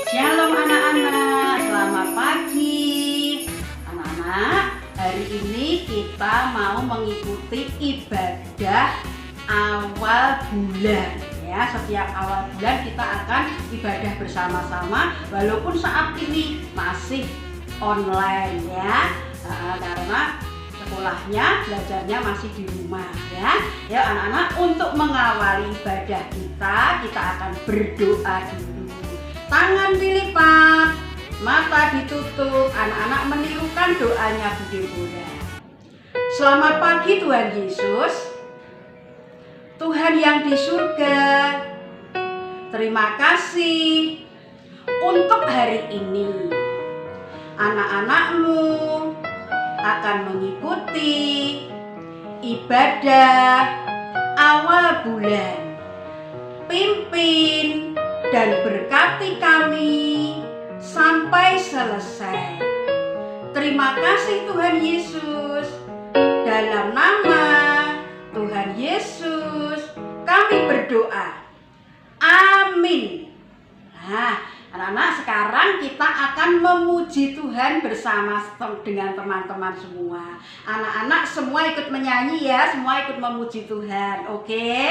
Shalom anak-anak, selamat pagi. Anak-anak, hari ini kita mau mengikuti ibadah awal bulan. Ya, setiap awal bulan kita akan ibadah bersama-sama walaupun saat ini masih online ya. Karena sekolahnya, belajarnya masih di rumah ya. Ya anak-anak, untuk mengawali ibadah kita akan berdoa dulu. Tangan dilipat, mata ditutup, anak-anak menirukan doanya Bu Deborah. Selamat pagi Tuhan Yesus, Tuhan yang di surga. Terima kasih untuk hari ini. Anak-anakmu akan mengikuti ibadah awal bulan. Pimpin dan berkati kami sampai selesai. Terima kasih Tuhan Yesus. Dalam nama Tuhan Yesus kami berdoa. Amin. Nah, anak-anak, sekarang kita akan memuji Tuhan bersama dengan teman-teman semua. Anak-anak semua ikut menyanyi ya, semua ikut memuji Tuhan. Oke?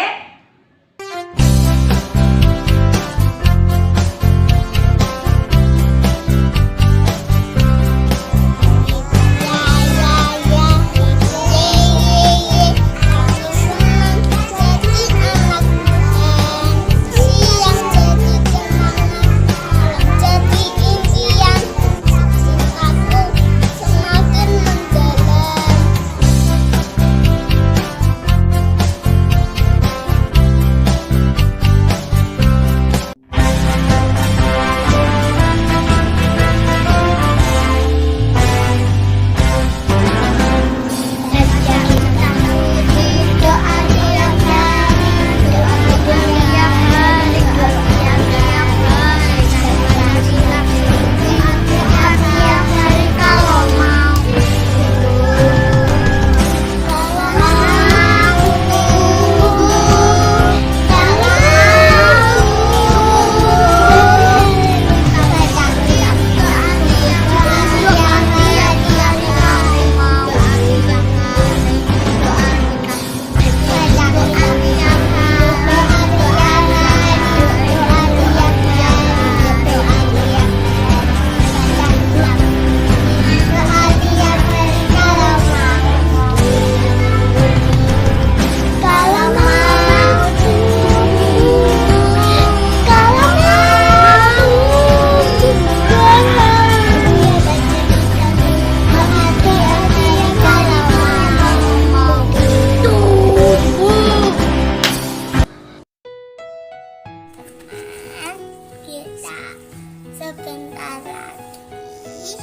Sebentar lagi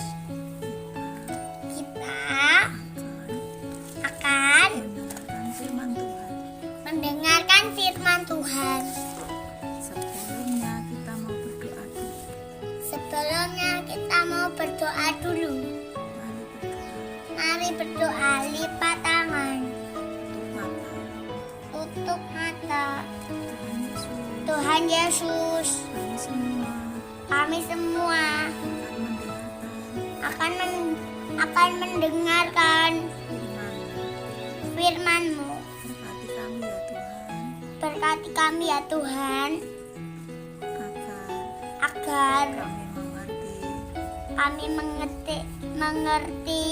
kita akan mendengarkan firman Tuhan. Sebelumnya kita mau berdoa dulu. Mari berdoa, lipat tangan, tutup mata. Tuhan Yesus, kami semua akan mendengarkan firman-Mu. Berkati kami ya Tuhan, agar kami mengerti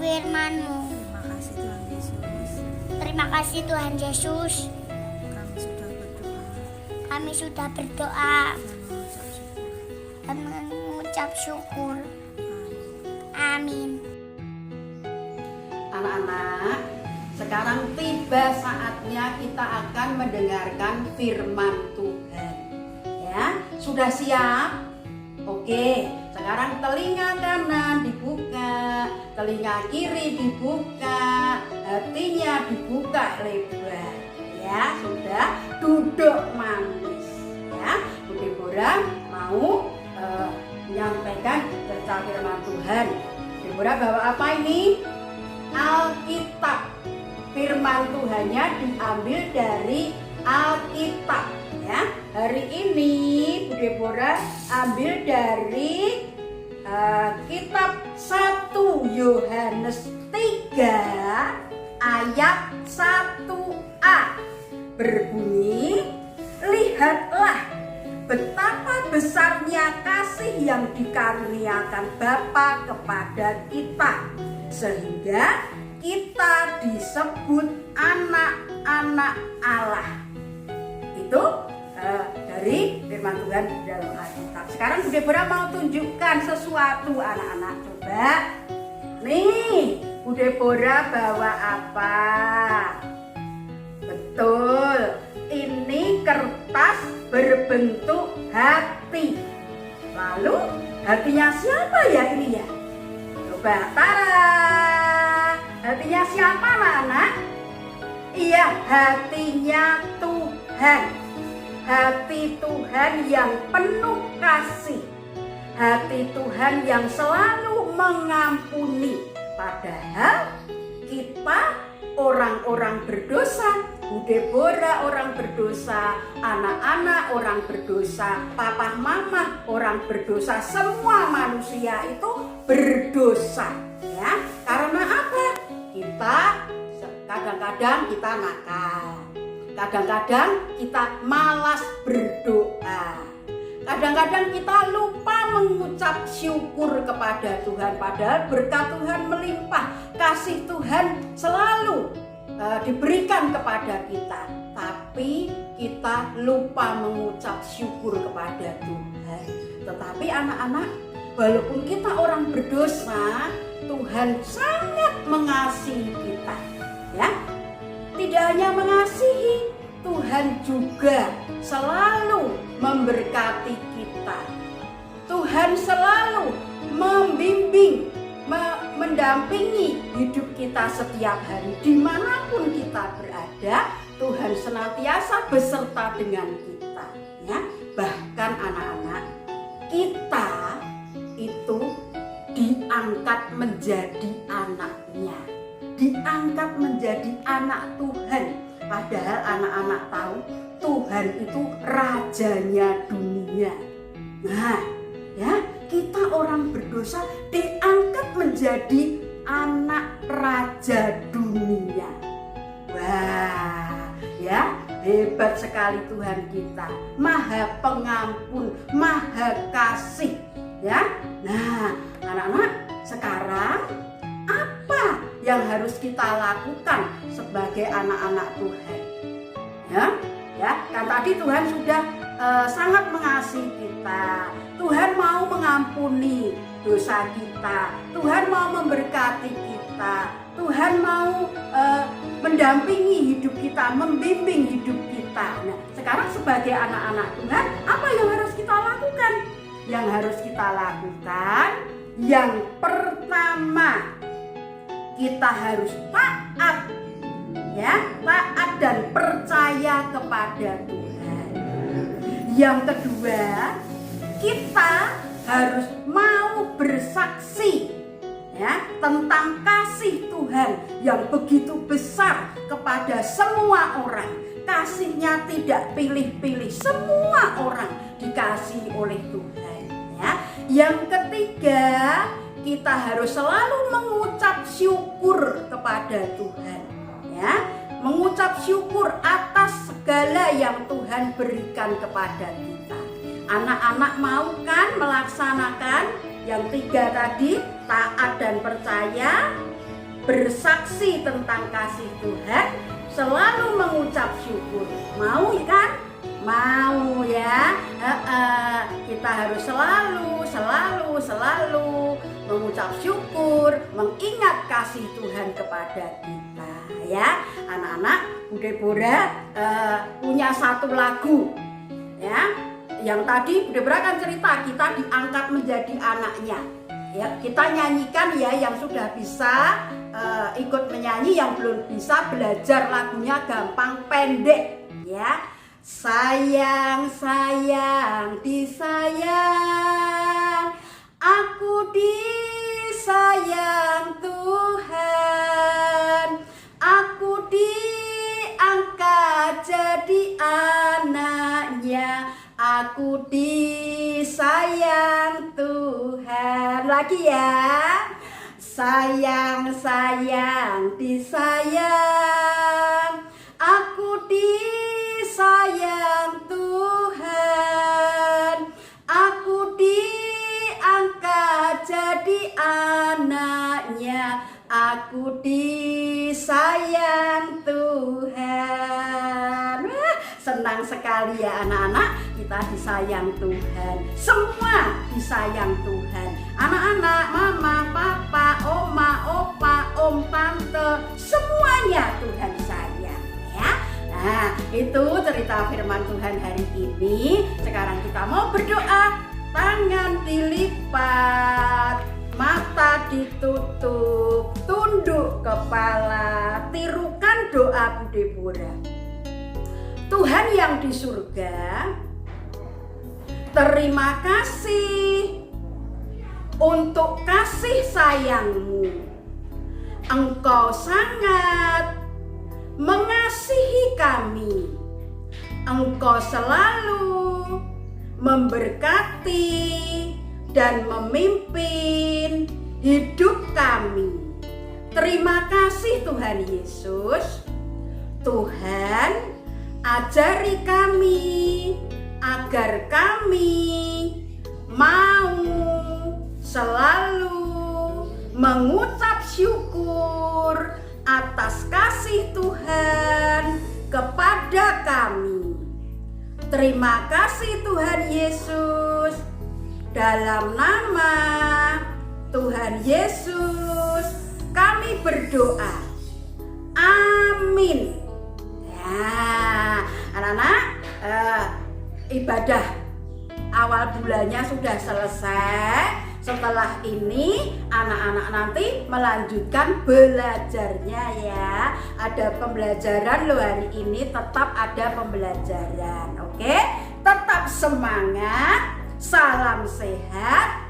firman-Mu. Terima kasih Tuhan Yesus. Kami sudah berdoa dan mengucap syukur. Amin. Anak-anak, sekarang tiba saatnya kita akan mendengarkan firman Tuhan. Ya, sudah siap? Oke, sekarang telinga kanan dibuka, telinga kiri dibuka, hatinya dibuka lebar. Ya, sudah, duduk manis. Ya, Bu Deborah mau menyampaikan cerita firman Tuhan. Deborah bawa apa ini? Alkitab. Firman Tuhannya diambil dari Alkitab ya. Hari ini Bu Deborah ambil dari kitab 1 Yohanes 3 ayat 1a berbunyi, lihatlah betapa besarnya kasih yang dikaruniakan Bapa kepada kita, sehingga kita disebut anak-anak Allah. Itu dari firman Tuhan di dalam Alkitab. Sekarang Bu Deborah mau tunjukkan sesuatu anak-anak. Coba. Nih, Bu Deborah bawa apa? Betul, ini kertas berbentuk hati. Lalu hatinya siapa ya ini ya? Coba, tara. Hatinya siapa anak-anak? Iya, hatinya Tuhan. Hati Tuhan yang penuh kasih. Hati Tuhan yang selalu mengampuni. Padahal kita orang-orang berdosa. Bu Deborah orang berdosa, anak-anak orang berdosa, papa mama orang berdosa, semua manusia itu berdosa. Ya, karena apa? Kita kadang-kadang kita nakal. Kadang-kadang kita malas berdoa. Kadang-kadang kita lupa mengucap syukur kepada Tuhan. Padahal berkat Tuhan melimpah. Kasih Tuhan selalu diberikan kepada kita. Tapi kita lupa mengucap syukur kepada Tuhan. Tetapi anak-anak, walaupun kita orang berdosa, Tuhan sangat mengasihi kita. Ya, tidak hanya mengasihi, Tuhan juga selalu memberkati kita. Tuhan selalu membimbing, mendampingi hidup kita setiap hari. Dimanapun kita berada, Tuhan senantiasa beserta dengan kita. Ya, bahkan anak-anak, kita itu diangkat menjadi anaknya. Diangkat menjadi anak Tuhan. Padahal anak-anak tahu Tuhan itu rajanya dunia. Nah, ya, kita orang berdosa diangkat menjadi anak raja dunia. Wah, ya, hebat sekali Tuhan kita. Maha pengampun, maha kasih, ya. Nah, anak-anak, sekarang apa yang harus kita lakukan sebagai anak-anak Tuhan? Ya, kan tadi Tuhan sudah sangat mengasihi kita. Tuhan mau mengampuni dosa kita. Tuhan mau memberkati kita. Tuhan mau mendampingi hidup kita, membimbing hidup kita. Nah, sekarang sebagai anak-anak Tuhan, apa yang harus kita lakukan? Yang harus kita lakukan, yang pertama, kita harus taat, ya, taat dan percaya kepada Tuhan. Yang kedua, kita harus mau bersaksi, ya, tentang kasih Tuhan yang begitu besar kepada semua orang. Kasihnya tidak pilih-pilih, semua orang dikasihi oleh Tuhan. Ya. Yang ketiga, kita harus selalu mengucap syukur kepada Tuhan, ya, mengucap syukur atas segala yang Tuhan berikan kepada kita. Anak-anak mau kan melaksanakan yang tiga tadi, taat dan percaya, bersaksi tentang kasih Tuhan, selalu mengucap syukur. Mau kan? Mau ya. Kita harus selalu mengucap syukur, mengingat kasih Tuhan kepada kita, ya. Anak-anak, Bu Deborah punya satu lagu, ya. Yang tadi Bu Deborah kan cerita kita diangkat menjadi anaknya. Ya, kita nyanyikan ya, yang sudah bisa ikut menyanyi, yang belum bisa belajar lagunya gampang pendek, ya. Sayang, sayang, disayang, aku disayang Tuhan, aku diangkat jadi anaknya, Aku disayang Tuhan. Lagi ya. Sayang, sayang, disayang. Aku disayang Tuhan. Aku diangkat jadi anaknya. Aku disayang Tuhan. Wah, senang sekali ya anak-anak, kita disayang Tuhan. Semua disayang Tuhan. Anak-anak, mama, papa, oma, opa, om, tante, semuanya Tuhan sayang ya. Nah, itu cerita firman Tuhan hari ini. Sekarang kita mau berdoa. Tangan dilipat, mata ditutup, tunduk kepala, tirukan doa Bu Deborah. Tuhan yang di surga, terima kasih untuk kasih sayang-Mu. Engkau sangat mengasihi kami. Engkau selalu memberkati dan memimpin hidup kami. Terima kasih Tuhan Yesus. Tuhan, ajari kami agar kami mau selalu mengucap syukur atas kasih Tuhan kepada kami. Terima kasih Tuhan Yesus. Dalam nama Tuhan Yesus kami berdoa. Amin. Ya, anak-anak, ibadah awal bulannya sudah selesai. Setelah ini anak-anak nanti melanjutkan belajarnya ya. Ada pembelajaran loh hari ini, tetap ada pembelajaran. Oke? Tetap semangat. Salam sehat.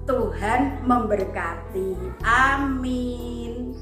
Tuhan memberkati. Amin.